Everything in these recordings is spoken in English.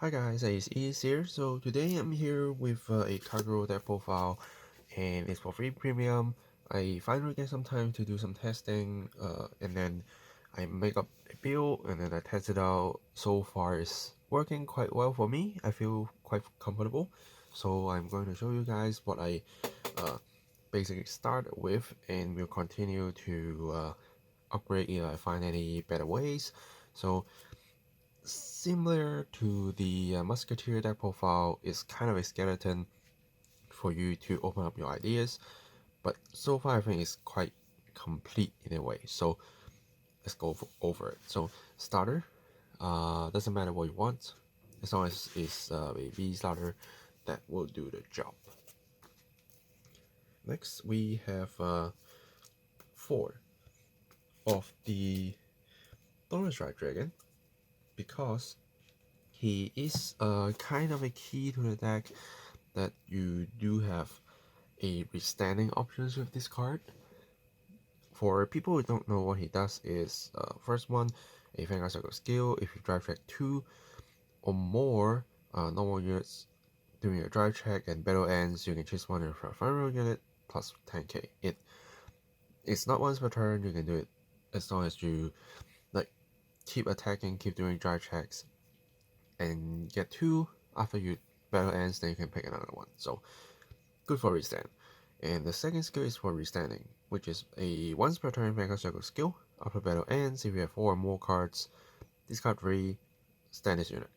Hi guys, it's Is here. So today I'm here with a Kagero deck profile, and it's for free premium. I finally get some time to do some testing, and then I make up a build, and then I test it out. So far, it's working quite well for me. I feel quite comfortable. So I'm going to show you guys what I uh, basically start with, and we'll continue to upgrade if I find any better ways. So similar to the musketeer deck profile, is kind of a skeleton for you to open up your ideas, but so far I think it's quite complete in a way. So let's go over it. So starter, doesn't matter what you want, as long as it's a V starter that will do the job. Next we have 4 of the Dauntless Dragon, because he is kind of a key to the deck, that you do have a restanding options with this card. For people who don't know what he does is, first one, a Vanguard Circle skill. If you drive check 2 or more normal units during your drive check and battle ends, you can choose one of your final unit plus 10k. It's not once per turn, you can do it as long as you keep attacking, keep doing drive checks, and get 2 after you battle ends, then you can pick another one. So good for restand. And the second skill is for restanding, which is a once per turn Vanguard Circle skill. After battle ends, if you have 4 or more cards, discard 3, stand this unit.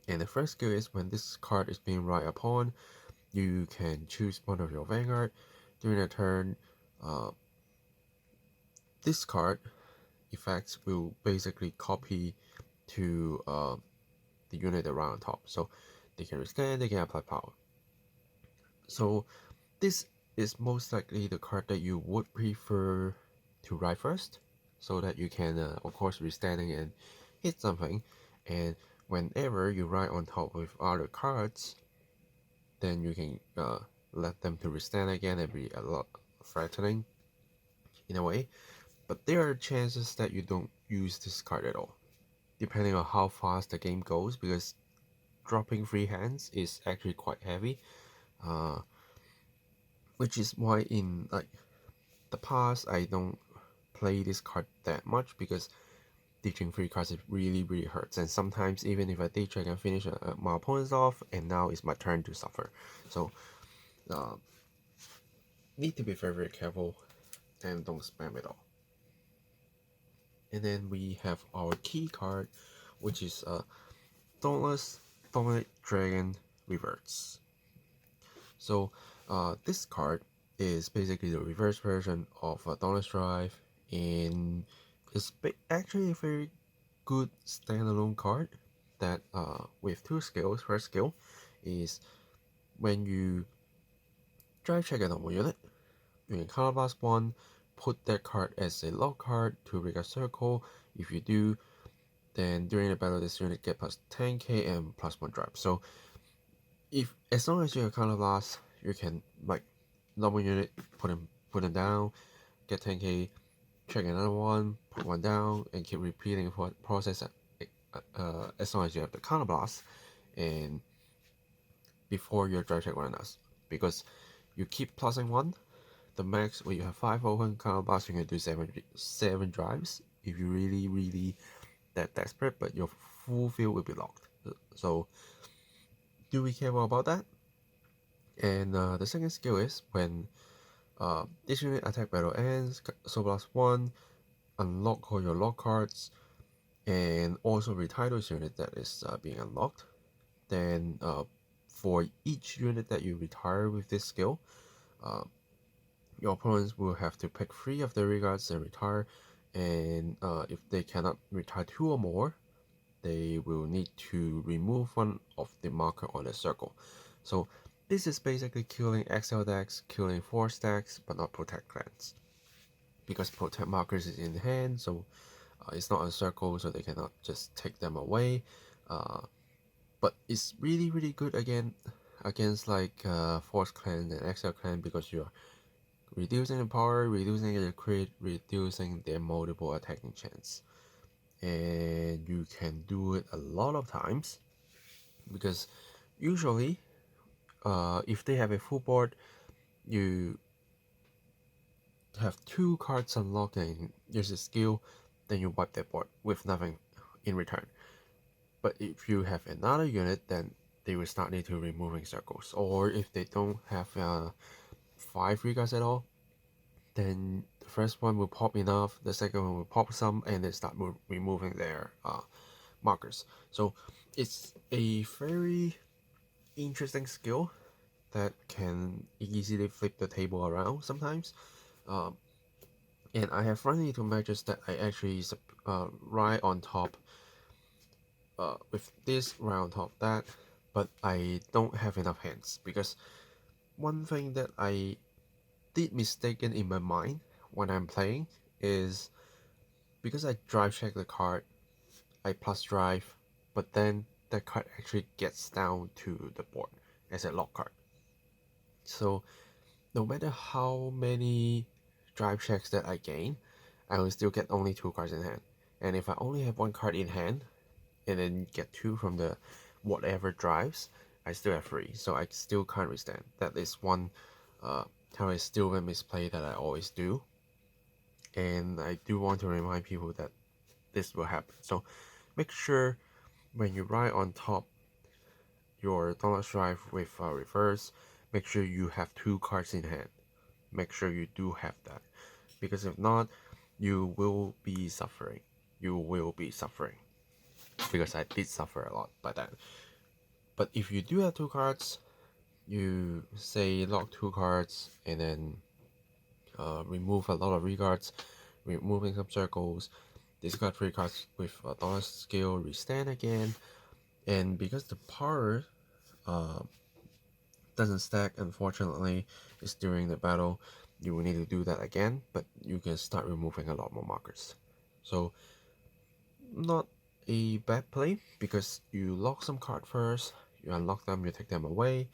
And the first skill is when this card is being relied upon, you can choose one of your Vanguard. During a turn, this card effects will basically copy to the unit around top. So they can withstand, they can apply power. So this is most likely the card that you would prefer to ride first, so that you can, of course, withstanding and hit something. And whenever you ride on top with other cards, then you can let them to withstand again and be a lot threatening in a way. But there are chances that you don't use this card at all, depending on how fast the game goes, because dropping free hands is actually quite heavy, which is why in the past I don't play this card that much, because ditching free cards it really hurts, and sometimes even if I ditch I can finish my opponents off, and now it's my turn to suffer. So need to be very careful and don't spam it all. And then we have our key card, which is Dauntless Dominate Dragon Reverse. So this card is basically the reverse version of Dauntless Drive, and it's actually a very good standalone card that with 2 skills. First skill is when you drive check a normal unit, you can counterblast 1, put that card as a lock card to rig a circle. If you do, then during the battle this unit get plus 10k and plus 1 drive. So as long as you have counterblast, you can normal unit, put them down, get 10k, check another one, put one down, and keep repeating the process as long as you have the counterblast and before your drive check runs. Because you keep plussing 1, the max when you have 5 open counterblast, you can do 7 drives if you really that desperate, but your full field will be locked. So do be careful about that. And the second skill is when this unit attack battle ends, so plus 1, unlock all your lock cards, and also retire those unit that is being unlocked. Then for each unit that you retire with this skill, your opponents will have to pick 3 of the regards and retire, and if they cannot retire 2 or more, they will need to remove one of the marker on the circle. So this is basically killing XL decks, killing Force decks, but not Protect clans, because Protect markers is in hand, so it's not a circle, so they cannot just take them away. But it's really good against Force clan and XL clan, because you're reducing the power, reducing the crit, reducing their multiple attacking chance, and you can do it a lot of times. because usually if they have a full board, you have 2 cards unlocked and use a skill, then you wipe their board with nothing in return. But if you have another unit, then they will start into removing circles. Or if they don't have 5 regards at all, then the first one will pop enough, the second one will pop some, and they start removing their markers. So it's a very interesting skill that can easily flip the table around sometimes. And I have run into matches that I actually right on top with this, right on top that, but I don't have enough hands, because one thing that I did mistaken in my mind when I'm playing is, because I drive check the card, I plus drive, but then that card actually gets down to the board as a lock card. So no matter how many drive checks that I gain, I will still get only 2 cards in hand. And if I only have 1 card in hand, and then get 2 from the whatever drives, I still have 3. So I still can't withstand. That is one how I still a misplay that I always do. And I do want to remind people that this will happen. So make sure when you ride on top your Dauntless drive with reverse, make sure you have 2 cards in hand. Make sure you do have that, because if not, you will be suffering. You will be suffering, because I did suffer a lot by that. But if you do have 2 cards, you say lock 2 cards and then remove a lot of regards, removing some circles, discard 3 cards with a Dauntless skill, restand again, and because the power doesn't stack, unfortunately, it's during the battle, you will need to do that again, but you can start removing a lot more markers. So not a bad play, because you lock some cards first, you unlock them, you take them away,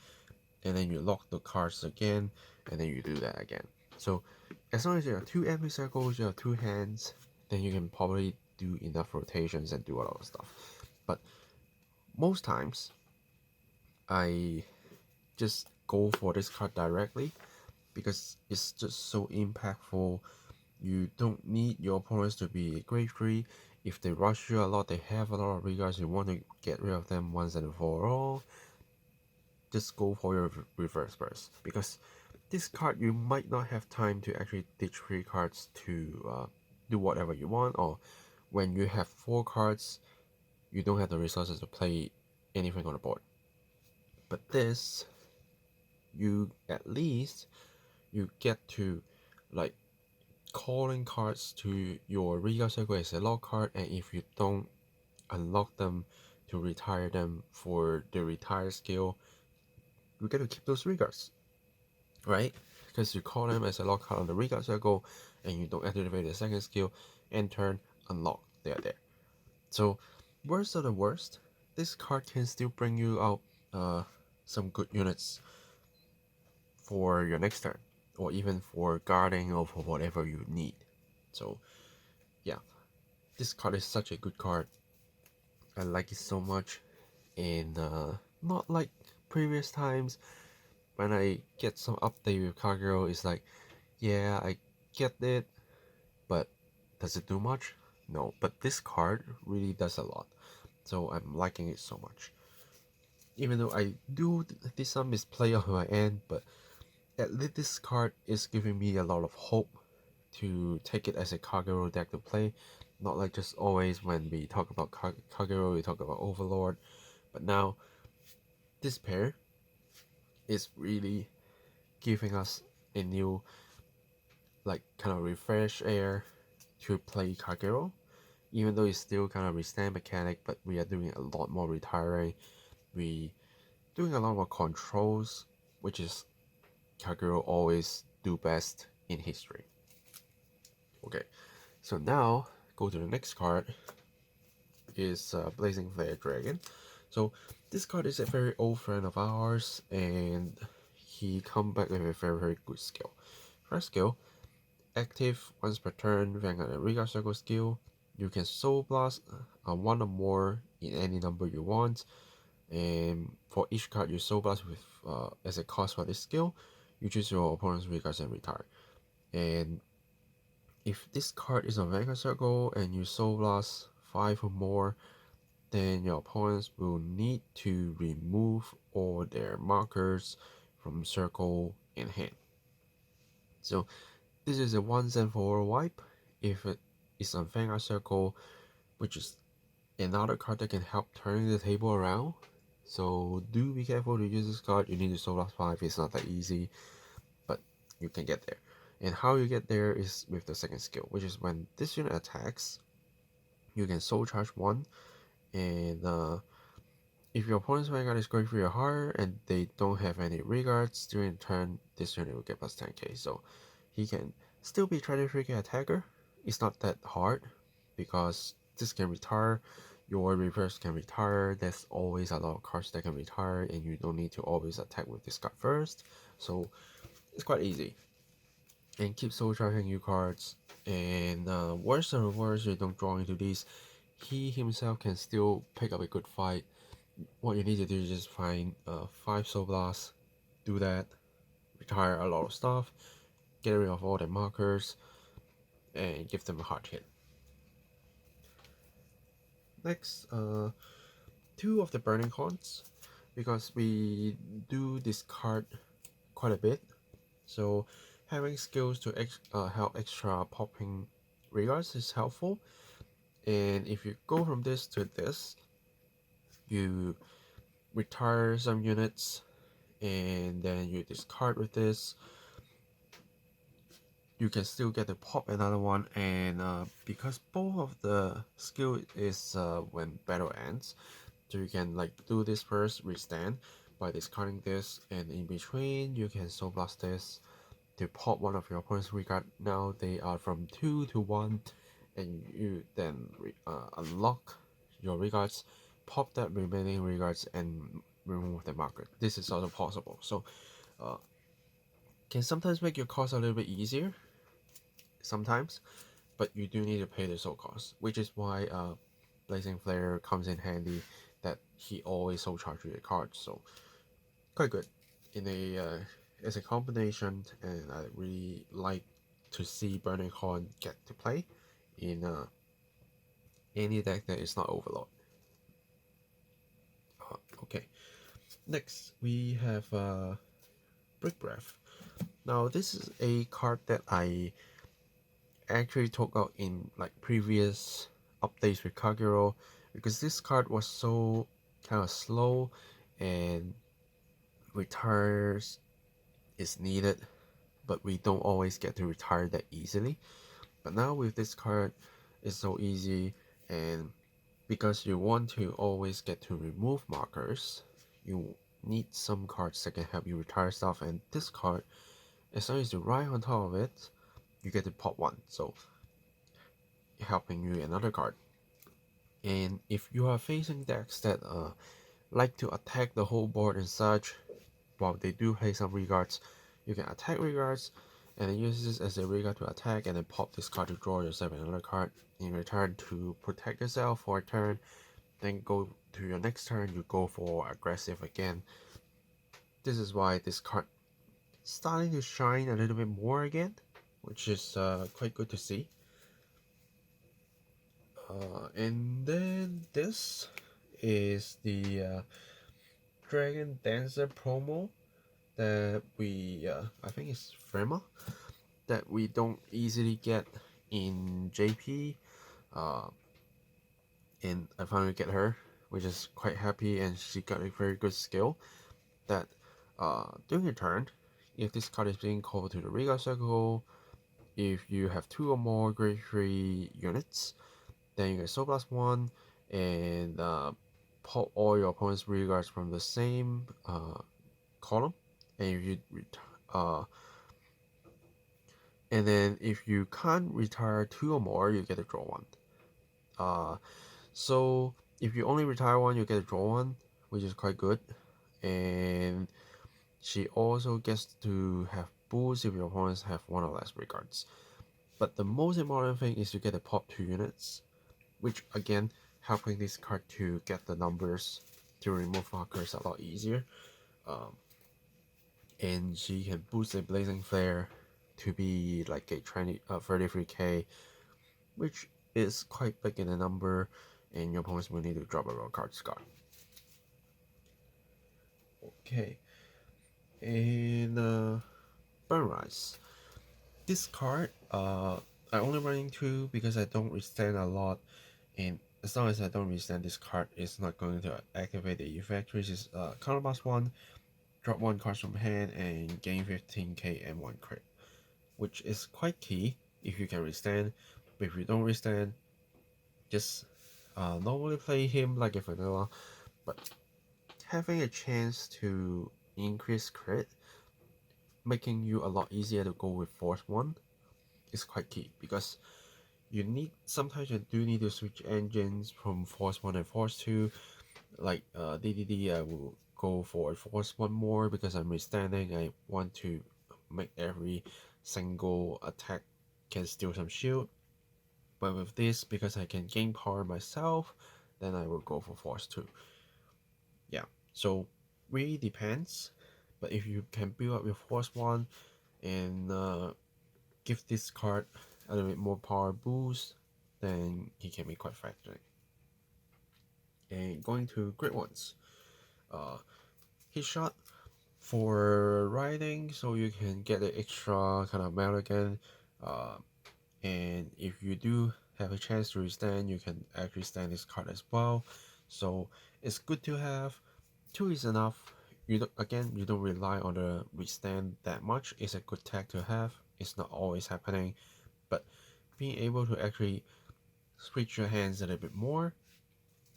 and then you lock the cards again, and then you do that again. So as long as you have 2 empty circles, you have 2 hands, then you can probably do enough rotations and do a lot of stuff. But most times I just go for this card directly, because it's just so impactful. You don't need your opponents to be grade 3. If they rush you a lot, they have a lot of regards, you want to get rid of them once and for all, just go for your reverse burst, because this card you might not have time to actually ditch 3 cards to do whatever you want, or when you have 4 cards, you don't have the resources to play anything on the board. But this, you at least you get to like calling cards to your regard circle as a lock card, and if you don't unlock them to retire them for the retire skill, you get to keep those regards, right? Because you call them as a lock card on the regard circle, and you don't activate the second skill, and turn, unlock, they are there. So worst of the worst, this card can still bring you out some good units for your next turn, or even for guarding or for whatever you need. So yeah, this card is such a good card. I like it so much, and not like previous times when I get some update with Kagero, it's like, yeah, I get it, but does it do much? No, but this card really does a lot, so I'm liking it so much. Even though I do some misplay on my end, but at least this card is giving me a lot of hope to take it as a Kagero deck to play. Not like just always when we talk about Kagero, we talk about Overlord, but now this pair is really giving us a new, like, kind of refresh air to play Kagero. Even though it's still kind of restand mechanic, but we are doing a lot more retiring. We doing a lot more controls, which is Kagero always do best in history. Okay, so now go to the next card. Is Blazing Flare Dragon. So this card is a very old friend of ours, and he come back with a very good skill. First skill, active once per turn, Vanguard and Regard Circle skill. You can Soul Blast 1 or more in any number you want. And for each card you Soul Blast with as a cost for this skill, you choose your opponent's regards and retire. And if this card is on Vanguard Circle and you Soul Blast 5 or more, then your opponents will need to remove all their markers from circle in hand. So this is a once and for all wipe if it is on Vanguard Circle, which is another card that can help turning the table around. So do be careful to use this card. You need to Soul Blast 5, it's not that easy, but you can get there. And how you get there is with the second skill, which is when this unit attacks, you can Soul Charge 1, and if your opponent's Vanguard is going for your heart and they don't have any regards during turn, this unit will get plus 10k. So he can still be traditional attacker. It's not that hard because this can retire, your reverse can retire. There's always a lot of cards that can retire, and you don't need to always attack with this card first. So it's quite easy. And keep soul charging you cards. And worse or worse, you don't draw into these. He himself can still pick up a good fight. What you need to do is just find 5 Soul Blasts, do that, retire a lot of stuff, get rid of all the markers, and give them a hard hit. Next, 2 of the Burning Horns, because we do discard quite a bit, so having skills to help extra popping regards is helpful. And if you go from this to this, you retire some units and then you discard with this, you can still get to pop another one. And because both of the skill is when battle ends, so you can like do this first, withstand by discarding this, and in between you can Soul Blast this to pop one of your opponent's regard. Now they are from 2 to 1, and you then unlock your regards, pop that remaining regards, and remove the marker. This is also possible. So can sometimes make your cost a little bit easier, sometimes, but you do need to pay the soul cost, which is why Blazing Flare comes in handy, that he always soul charges your cards. So quite good in a as a combination, and I really like to see Burning Horn get to play in any deck that is not Overlord. Okay, next we have Brick Breath. Now this is a card that I actually took out in like previous updates with Kagero, because this card was so kind of slow and retires is needed, but we don't always get to retire that easily. But now with this card, it's so easy, and because you want to always get to remove markers, you need some cards that can help you retire stuff, and this card, as long as you ride on top of it, you get to pop 1, so helping you another card. And if you are facing decks that like to attack the whole board and such, while they do play some regards, you can attack regards and then use this as a regard to attack, and then pop this card to draw yourself another card in return to protect yourself for a turn. Then go to your next turn, you go for aggressive again. This is why this card starting to shine a little bit more again, which is quite good to see. And then this is the Dragon Dancer promo that we I think it's Frema, that we don't easily get in JP, and I finally get her, which is quite happy. And she got a very good skill that during a turn, if this card is being called to the Regal Circle, if you have 2 or more grade 3 units, then you get Soul Blast 1 and pop all your opponent's regards from the same column, and if you and then if you can't retire 2 or more, you get to draw 1. So if you only retire 1, you get to draw 1, which is quite good. And she also gets to have boost if your opponents have 1 or less regards. But the most important thing is you get to pop 2 units, which again helping this card to get the numbers to remove fuckers a lot easier. And she can boost a Blazing Flare to be like a 33k, which is quite big in a number, and your opponents will need to drop a raw card Scar. Okay, and Burn Rise. This card, I only running 2 because I don't withstand a lot, and as long as I don't withstand, this card is not going to activate the effect, which is counterblast 1, drop 1 card from hand, and gain 15k and 1 crit, which is quite key if you can withstand. But if you don't withstand, just normally play him like a vanilla, but having a chance to increase crit, making you a lot easier to go with Force 1 is quite key, because sometimes you do need to switch engines from Force 1 and Force 2. Like DDD, I will go for Force 1 more because I'm withstanding. I want to make every single attack can steal some shield. But with this, because I can gain power myself, then I will go for Force 2. Yeah, so really depends. But if you can build up your Force 1 and give this card a little bit more power boost, then he can be quite fragile. And going to great ones, hit shot for riding, so you can get the extra kind of mulligan. And if you do have a chance to withstand, you can actually stand this card as well. So it's good to have. 2 is enough. You don't rely on the withstand that much. It's a good tag to have. It's not always happening, but being able to actually switch your hands a little bit more,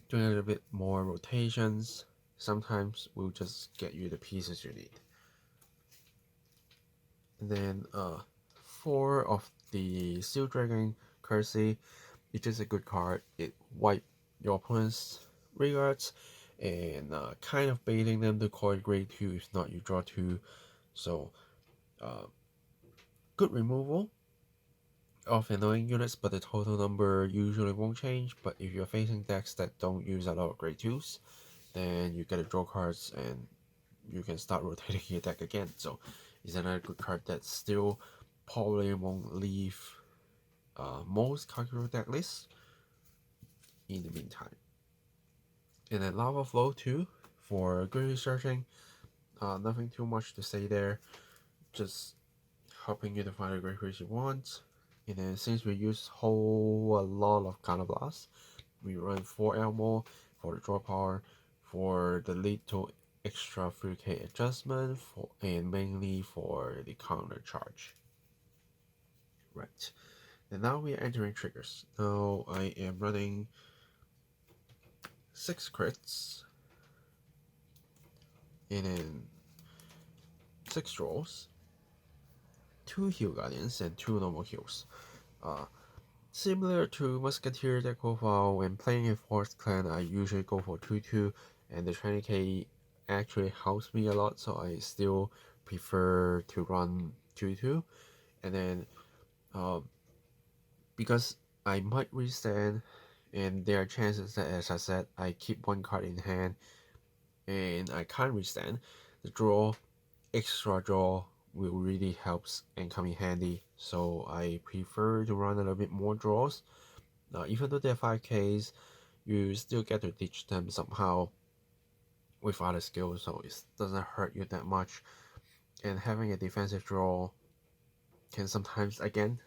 doing a little bit more rotations, sometimes will just get you the pieces you need. And then 4 of the Steel Dragon Curse, it's just a good card. It wipes your opponent's regards and kind of baiting them to call it grade 2. If not, you draw 2. So good removal of annoying units, but the total number usually won't change. But if you're facing decks that don't use a lot of grade 2s, then you get to draw cards and you can start rotating your deck again. So it's another good card that still probably won't leave most Kagero deck lists in the meantime. And then Lava Flow 2 for grid researching. Nothing too much to say there, just helping you to find the great creatures you want. And then since we use a lot of Counterblast, we run 4 Elmo for the draw power, for the little extra 3k adjustment, and mainly for the counter charge. Right. And now we are entering triggers. Now I am running 6 crits, and then 6 draws, 2 heal guardians, and 2 normal heals. Similar to Musketeer deck profile, when playing a Forest Clan, I usually go for 2-2, and the 20k actually helps me a lot, so I still prefer to run 2-2. And then because I might withstand, and there are chances that, as I said, I keep 1 card in hand and I can't withstand, the extra draw will really helps and come in handy. So I prefer to run a little bit more draws. Even though they're 5ks, you still get to ditch them somehow with other skills, so it doesn't hurt you that much. And having a defensive draw can sometimes again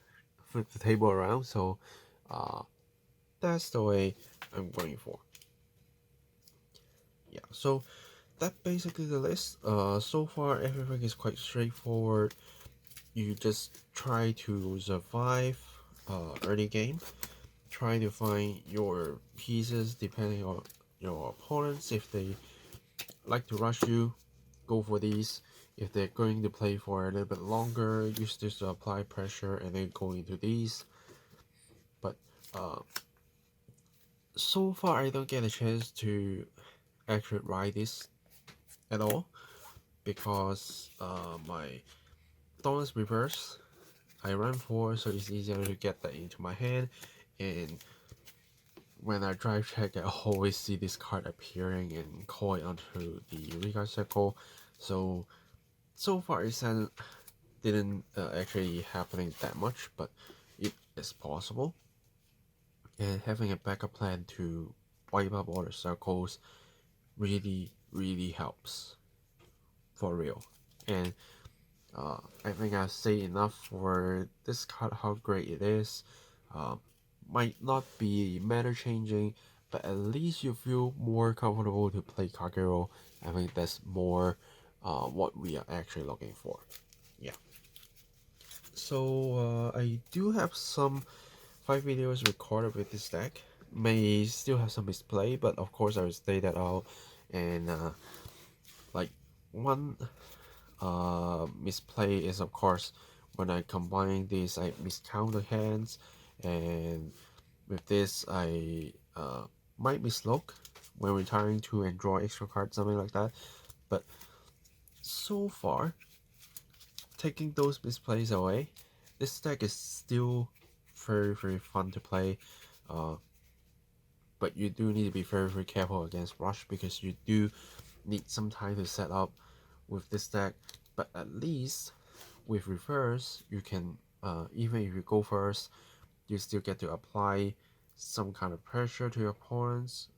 flip the table around, so that's the way I'm going for. Yeah, so that's basically the list. So far everything is quite straightforward. You just try to survive early game, try to find your pieces depending on your opponents. If they like to rush you, go for these. If they're going to play for a little bit longer, use this to apply pressure and then go into these. But so far I don't get a chance to actually ride this at all, because my Dauntless reverse I run 4, so it's easier to get that into my hand, and when I drive check, I always see this card appearing and call it onto the recard circle. So far it didn't actually happening that much, but it is possible. And having a backup plan to wipe up all the circles really helps, for real. And I think I've said enough for this card, how great it is. Might not be meta changing, but at least you feel more comfortable to play Kagero. I think that's more what we are actually looking for. Yeah. So I do have some 5 videos recorded with this deck. May still have some misplay, but of course I will stay that out. And like one misplay is of course when I combine this, I miscount the hands, and with this I might mislook when retiring to and draw extra cards, something like that. But so far, taking those misplays away, this deck is still very fun to play. But you do need to be very careful against rush, because you do need some time to set up with this deck. But at least with reverse, you can even if you go first, you still get to apply some kind of pressure to your opponents,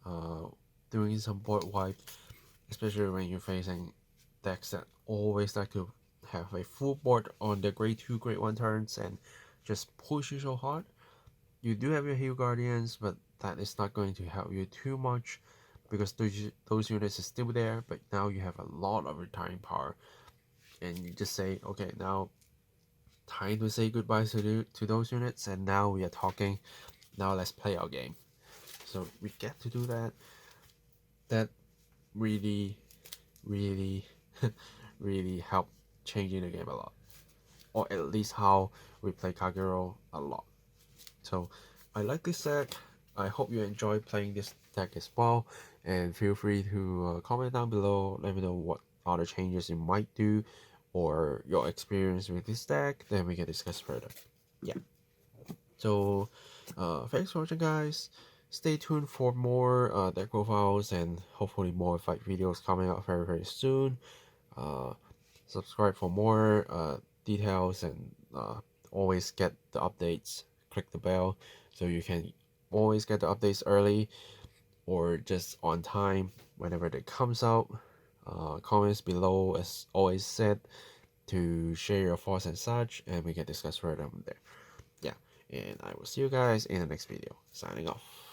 doing some board wipe, especially when you're facing decks that always like to have a full board on the grade 2, grade 1 turns and just push you so hard. You do have your Heal Guardians, but that is not going to help you too much, because those units are still there, but now you have a lot of retiring power. And you just say, okay, now time to say goodbye to those units, and now we are talking. Now let's play our game. So we get to do that. That really really helped changing the game a lot, or at least how we play Kagero a lot. So I like this deck. I hope you enjoy playing this deck as well, and feel free to comment down below. Let me know what other changes you might do, or your experience with this deck, then we can discuss further. Yeah. So thanks for watching, guys. Stay tuned for more deck profiles and hopefully more fight videos coming out very soon. Subscribe for more details, and always get the updates. Click the bell so you can always get the updates early or just on time whenever it comes out. Comments below, as always said, to share your thoughts and such, and we can discuss further from there. Yeah, and I will see you guys in the next video. Signing off.